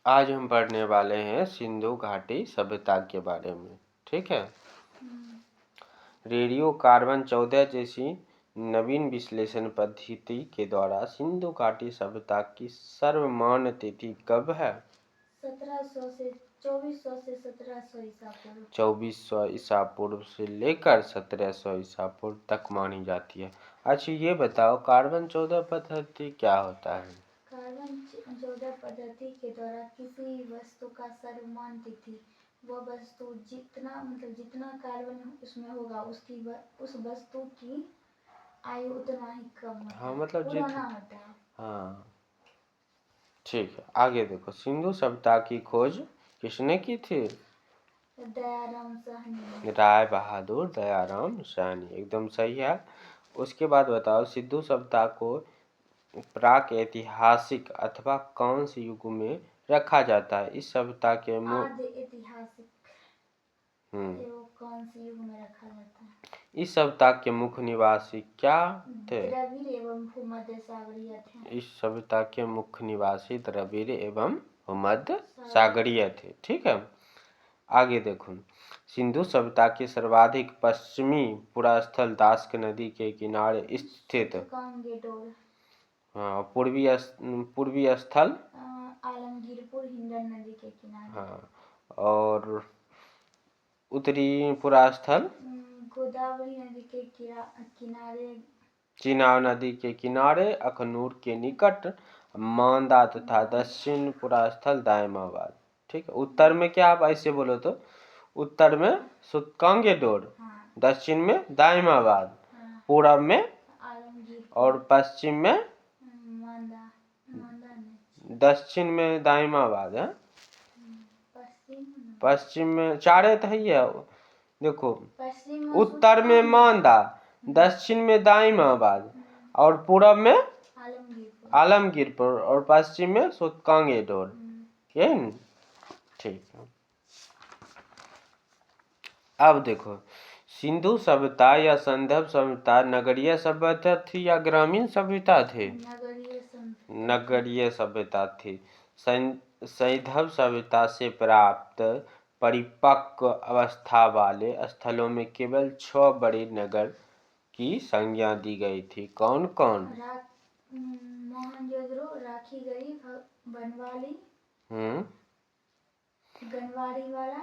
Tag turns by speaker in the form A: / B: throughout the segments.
A: आज हम पढ़ने वाले हैं सिंधु घाटी सभ्यता के बारे में। ठीक है। रेडियो कार्बन 14 जैसी नवीन विश्लेषण पद्धति के द्वारा सिंधु घाटी सभ्यता की सर्वमान्य तिथि कब है?
B: 1700 से 2400 से 1700 ईसा पूर्व।
A: 2400 ईसा पूर्व से लेकर 1700 ईसा पूर्व तक मानी जाती है। अच्छा ये बताओ, कार्बन 14 पद्धति क्या होता है?
B: कार्बन 14 पद्धति के द्वारा किसी वस्तु का सर्वमान्य तिथि वह वस्तु जितना कार्बन उसमें होगा उस वस्तु की आयु उतना ही कम
A: हाँ मतलब
B: पुराना होता है।
A: हाँ ठीक है। आगे देखो, सिंधु सभ्यता की खोज किसने की थी?
B: दयाराम साहनी।
A: राय बहादुर दयाराम साहनी, एकदम सही है। उसके बाद बताओ, सिंधु सभ्यता को प्राक ऐतिहासिक अथवा कौन से युग में रखा जाता है? इस सभ्यता के
B: आदि ऐतिहासिक कौन से युग में रखा जाता है?
A: इस सभ्यता के मुख्य निवासी क्या थे?
B: द्रविड़ एवं भूमध्य सागरीय थे।
A: इस सभ्यता के मुख्य निवासी द्रविड़ एवं भूमध्य सागरीय थे। ठीक है। आगे देखो, सिंधु सभ्यता के सर्वाधिक पश्चिमी पुरास्थल दास्क नदी के किनारे स्थित पूर्वी स्थल
B: आलमगीरपुर हिंडन नदी के किनारे।
A: हाँ, और उत्तरी पुरास्थल
B: गोदावरी नदी के किनारे,
A: चिनाब नदी के किनारे, अखनूर के निकट मांदा तथा दक्षिण पुरास्थल दायमाबाद। ठीक है। उत्तर में क्या, आप ऐसे बोलो तो, उत्तर में सुतकांगेडोर, दक्षिण में दायमाबाद, पूरब में और पश्चिम में दक्षिण में दायमाबाद है, पश्चिम में चारे तो है। देखो, उत्तर में मांदा, दक्षिण में दायमाबाद और पूरब में आलमगीरपुर और पश्चिम में सुतकांगेडोर। यही न? ठीक है। अब देखो, सिंधु सभ्यता या संदर्भ सभ्यता नगरीय सभ्यता थी या ग्रामीण सभ्यता थी? नगरीय सभ्यता थी। संदर्भ सभ्यता से प्राप्त परिपक्व अवस्था वाले स्थलों में केवल 6 बड़े नगर की संज्ञा दी गई थी। कौन कौन?
B: मोहनजोदड़ो, राखीगढ़ी, बनवाली, गनवाड़ी वाला,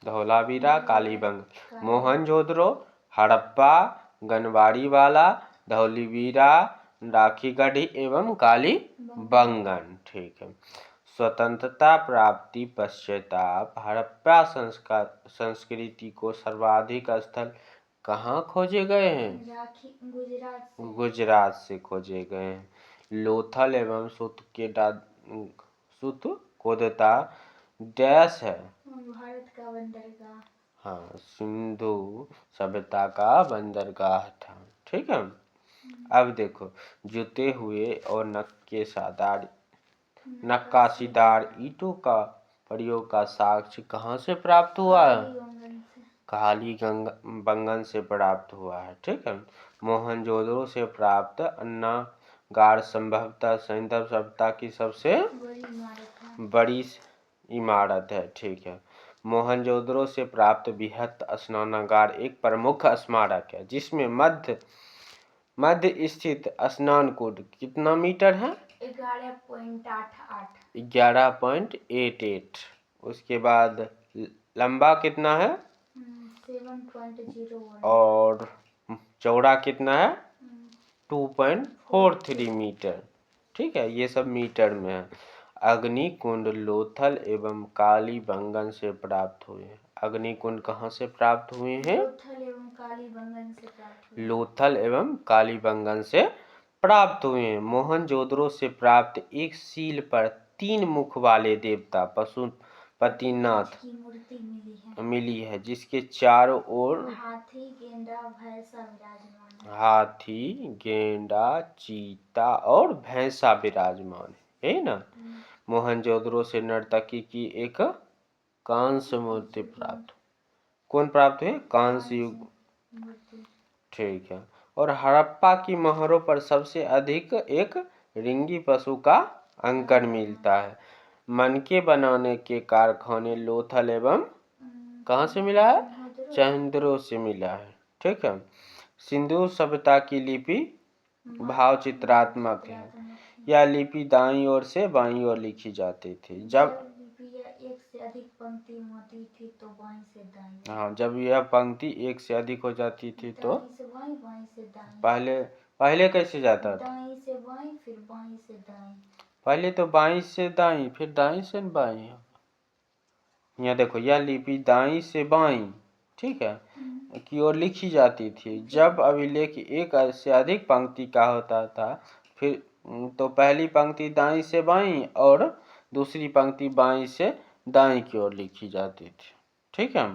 A: धौलावीरा, कालीबंगन। मोहनजोदड़ो, हड़प्पा, गनवाड़ी वाला, धौलीवीरा, राखीगढ़ी एवं कालीबंगन। ठीक है। स्वतंत्रता प्राप्ति पश्चात हड़प्पा संस्कृति को सर्वाधिक स्थल कहाँ खोजे गए हैं? गुजरात से खोजे गए हैं। लोथल एवं सुतकोदता डैश है?
B: भारत का बंदरगाह।
A: हाँ, सिंधु सभ्यता का बंदरगाह था। ठीक है। अब देखो, जुते हुए और नक्काशीदार ईंटों का प्रयोग का साक्ष्य कहाँ से प्राप्त हुआ है? कालीबंगन से प्राप्त हुआ है। ठीक है। मोहनजोदड़ो से प्राप्त अन्नागार संभवतः संदर्भ सभ्यता की सबसे बड़ी इमारत है। ठीक है। मोहनजोदड़ो से प्राप्त बृहत स्नानागार एक प्रमुख स्मारक है जिसमें मध्य स्थित स्नान कुंड कितना मीटर है?
B: 11.88।
A: 11.88। उसके बाद लंबा कितना है?
B: 7.01।
A: और चौड़ा कितना है? 2.43 मीटर। ठीक है, ये सब मीटर में है। अग्निकुंड लोथल एवं कालीबंगन से प्राप्त हुए हैं। अग्निकुंड कहाँ से प्राप्त हुए हैं? लोथल एवं कालीबंगन से प्राप्त हुए हैं। मोहनजोदड़ो से प्राप्त एक सील पर 3 मुख वाले देवता पशुपतिनाथ
B: की मूर्ति
A: मिली है जिसके चारों ओर
B: हाथी, गेंडा, भैंसा विराजमान है।
A: हाथी, गेंडा, चीता और भैंसा विराजमान है ना? मोहनजोदड़ो से नर्तकी की एक कांस्य मूर्ति प्राप्त। कौन प्राप्त हुई? कांस्य युग। ठीक है। और हड़प्पा की मोहरों पर सबसे अधिक एक रिंगी पशु का अंकन मिलता है। मनके बनाने के कारखाने लोथल एवं कहाँ से मिला है? चंद्रों से मिला है। ठीक है। सिंधु सभ्यता की लिपि भाव चित्रात्मक है। यह लिपि दाईं ओर से बाईं ओर लिखी जाती थी। जब
B: लिपि एक से अधिक पंक्ति होती थी तो बाईं से दाईं।
A: हाँ, जब यह पंक्ति एक से अधिक हो जाती थी तो
B: दाईं से बाईं, बाईं से दाईं।
A: पहले कैसे जाता था?
B: दाईं से बाईं फिर बाईं से दाईं।
A: पहले तो बाईं से दाईं फिर दाईं से बाईं। यहाँ देखो, यह लिपि दाईं से बाईं, ठीक है, की ओर लिखी जाती थी। जब अभिलेख एक से अधिक पंक्ति का होता था फिर तो पहली पंक्ति दाईं से बाईं और दूसरी पंक्ति बाईं से दाईं की ओर लिखी जाती थी। ठीक है।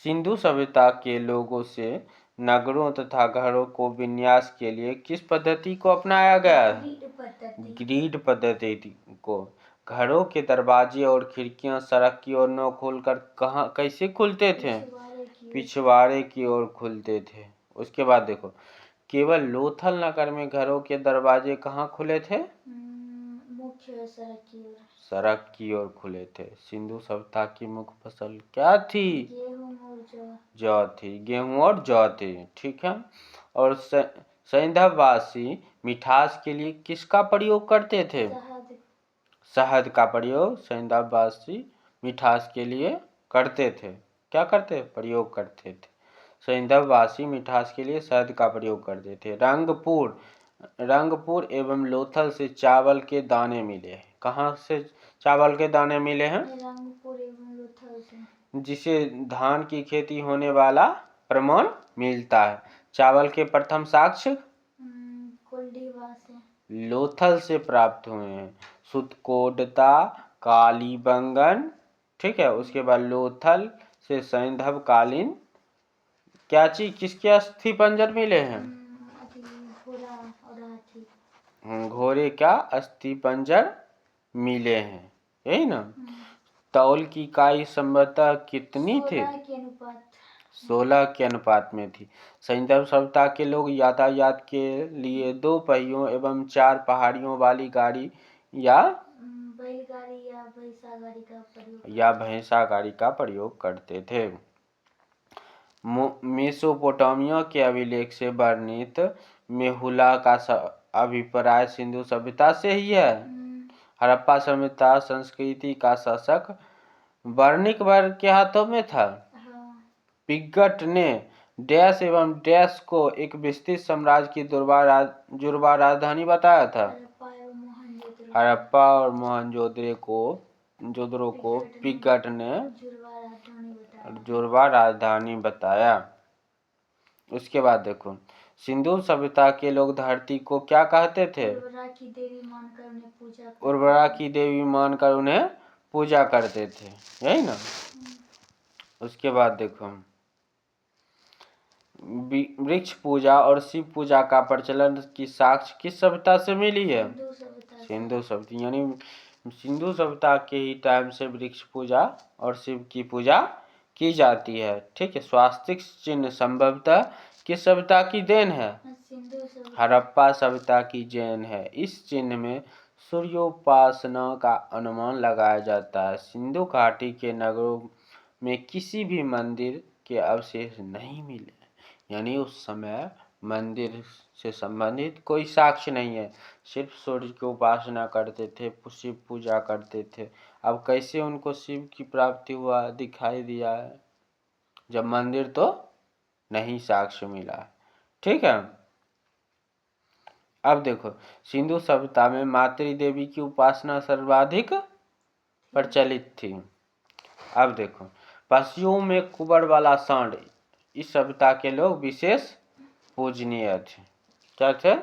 A: सिंधु सभ्यता के लोगों से नगरों तथा घरों को विन्यास के लिए किस पद्धति को अपनाया गया? ग्रिड पद्धति को। घरों के दरवाजे और खिड़कियां सड़क की ओर न खोलकर कहाँ कैसे खुलते थे? पिछवाड़े की ओर खुलते थे। उसके बाद देखो, केवल लोथल नगर में घरों के दरवाजे कहाँ खुले थे?
B: मुख्य सड़क की ओर।
A: सड़क की ओर खुले थे। सिंधु सभ्यता की मुख्य फसल क्या थी?
B: गेहूं और
A: जौ थी। गेहूं और जौ थी। ठीक है। और सैंधववासी मिठास के लिए किसका प्रयोग करते थे? शहद का प्रयोग सैंधववासी मिठास के लिए करते थे। क्या करते? प्रयोग करते थे। सैंधववासी मिठास के लिए शहद का प्रयोग करते थे। रंगपुर एवं लोथल से चावल के दाने मिले हैं। कहाँ से चावल के दाने मिले हैं?
B: रंगपुर एवं लोथल से।
A: जिसे धान की खेती होने वाला प्रमाण मिलता है। चावल के प्रथम साक्ष्य
B: कोल्डीवा से,
A: लोथल से प्राप्त हुए हैं। सुतकोटता, कालीबंगन, ठीक है। उसके बाद लोथल से सैंधव कालीन क्या चीज, किसके अस्थि पंजर मिले हैं?
B: घोड़ा और हाथी।
A: घोड़े का अस्थि पंजर मिले हैं, यही ना। तौल की इकाई संभवतः कितनी थी? 16 के अनुपात में थी। सैंधव सभ्यता के लोग यातायात के लिए 2 पहियों एवं 4 पहाड़ियों वाली गाड़ी या
B: बैलगाड़ी
A: या भैंसा गाड़ी का प्रयोग करते थे। मेसोपोटामिया के अभिलेख से वर्णित मेहुला का अभिप्राय सिंधु सभ्यता से ही है। हड़प्पा सभ्यता संस्कृति का शासक वर्णिक वर्ग के हाथों में था। पिगट ने डैश एवं डैश को एक विस्तृत साम्राज्य की जुड़वा राजधानी बताया था। हड़प्पा और मोहनजोदड़ो को पिगट ने जुड़वा राजधानी बताया। उसके बाद देखो, सिंधु सभ्यता के लोग धरती को क्या कहते थे? उर्वरा की देवी मानकर उन्हें पूजा करते थे, यही ना। उसके बाद देखो, वृक्ष पूजा और शिव पूजा का प्रचलन की साक्ष्य किस सभ्यता से मिली है? सिंधु सभ्यता। यानी सिंधु सभ्यता के ही टाइम से वृक्ष पूजा और शिव की पूजा की जाती है। ठीक है। स्वास्तिक चिन्ह संभवतः किस सभ्यता की देन है? हड़प्पा सभ्यता की देन है। इस चिन्ह में सूर्योपासना का अनुमान लगाया जाता है। सिंधु घाटी के नगरों में किसी भी मंदिर के अवशेष नहीं मिले। यानी उस समय मंदिर से संबंधित कोई साक्ष्य नहीं है। सिर्फ सूर्य की उपासना करते थे, शिव पूजा करते थे। अब कैसे उनको शिव की प्राप्ति हुआ, दिखाई दिया है, जब मंदिर तो नहीं साक्ष्य मिला है। ठीक है। अब देखो, सिंधु सभ्यता में मातृ देवी की उपासना सर्वाधिक प्रचलित थी। अब देखो, पशुओं में कुबर वाला सांड इस सभ्यता के लोग विशेष पूजनीय थे। क्या थे?